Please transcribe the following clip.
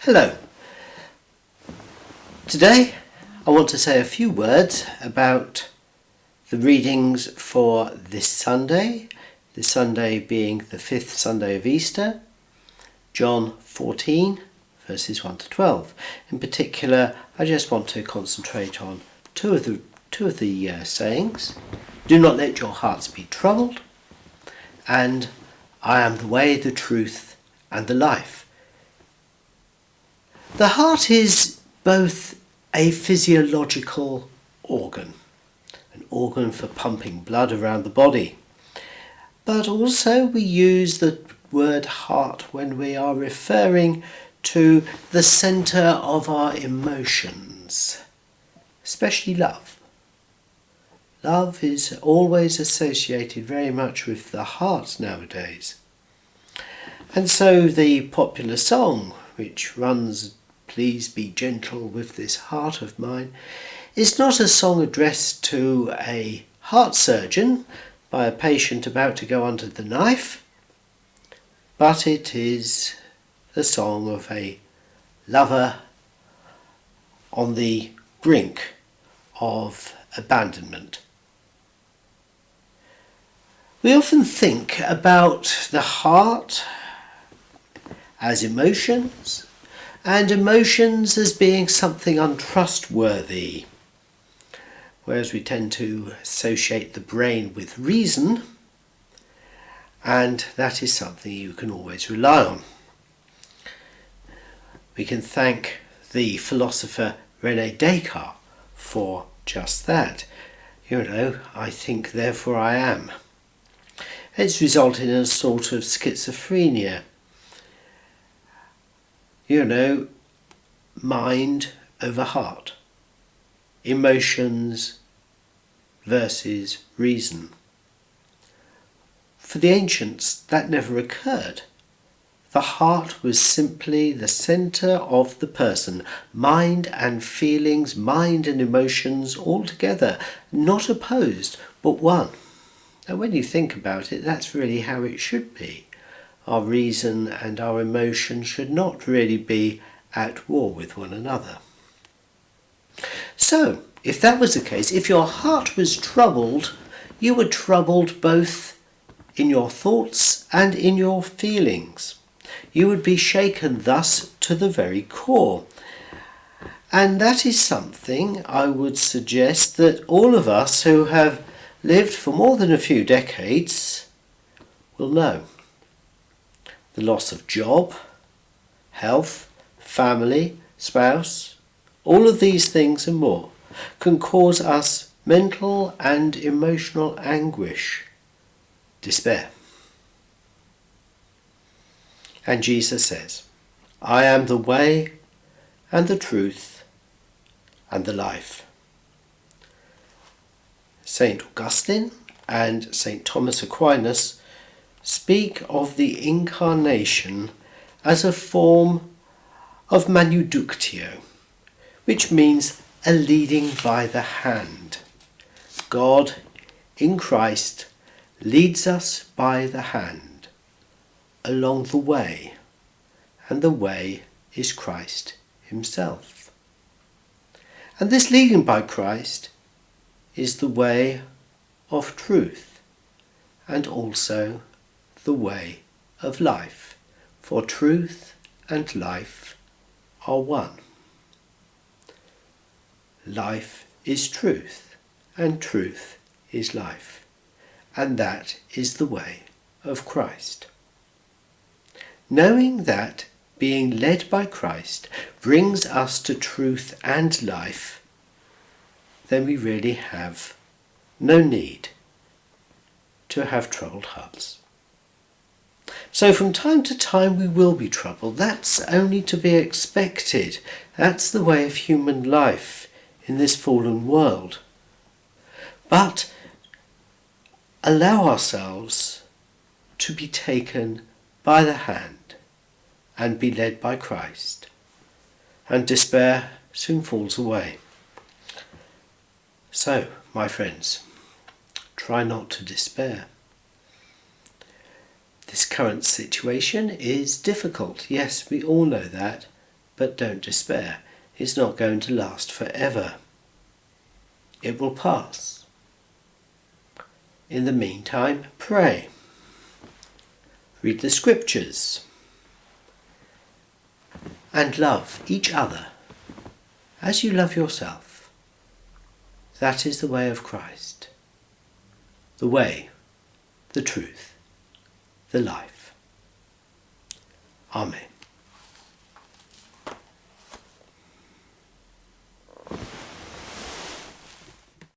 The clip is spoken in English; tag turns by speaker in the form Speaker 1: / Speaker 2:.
Speaker 1: Hello. Today I want to say a few words about the readings for this Sunday being the fifth Sunday of Easter, John 14 verses 1 to 12. In particular, I just want to concentrate on two of the sayings. Do not let your hearts be troubled, and I am the way, the truth and the life. The heart is both a physiological organ, an organ for pumping blood around the body, but also we use the word heart when we are referring to the centre of our emotions, especially love. Love is always associated very much with the heart nowadays. And so the popular song, which runs, "Please be gentle with this heart of mine," is not a song addressed to a heart surgeon by a patient about to go under the knife, but it is the song of a lover on the brink of abandonment. We often think about the heart as emotions, and emotions as being something untrustworthy, whereas we tend to associate the brain with reason, and that is something you can always rely on. We can thank the philosopher René Descartes for just that. I think, therefore I am. It's resulted in a sort of schizophrenia. Mind over heart, emotions versus reason. For the ancients, that never occurred. The heart was simply the centre of the person, mind and feelings, mind and emotions all together, not opposed, but one. And when you think about it, that's really how it should be. Our reason and our emotion should not really be at war with one another. So, if that was the case, if your heart was troubled, you were troubled both in your thoughts and in your feelings. You would be shaken thus to the very core. And that is something I would suggest that all of us who have lived for more than a few decades will know. The loss of job, health, family, spouse, all of these things and more can cause us mental and emotional anguish, despair. And Jesus says, "I am the way and the truth and the life." St. Augustine and St. Thomas Aquinas speak of the incarnation as a form of manuductio, which means a leading by the hand. God in Christ leads us by the hand along the way, and the way is Christ himself. And this leading by Christ is the way of truth and also the way of life, for truth and life are one. Life is truth, and truth is life, and that is the way of Christ. Knowing that being led by Christ brings us to truth and life, then we really have no need to have troubled hearts. So from time to time we will be troubled. That's only to be expected. That's the way of human life in this fallen world. But allow ourselves to be taken by the hand and be led by Christ, and despair soon falls away. So, my friends, try not to despair. This current situation is difficult. Yes, we all know that, But don't despair. It's not going to last forever. It will pass. In the meantime, pray. Read the scriptures. And love each other as you love yourself. That is the way of Christ. The way, the truth, the life. Amen.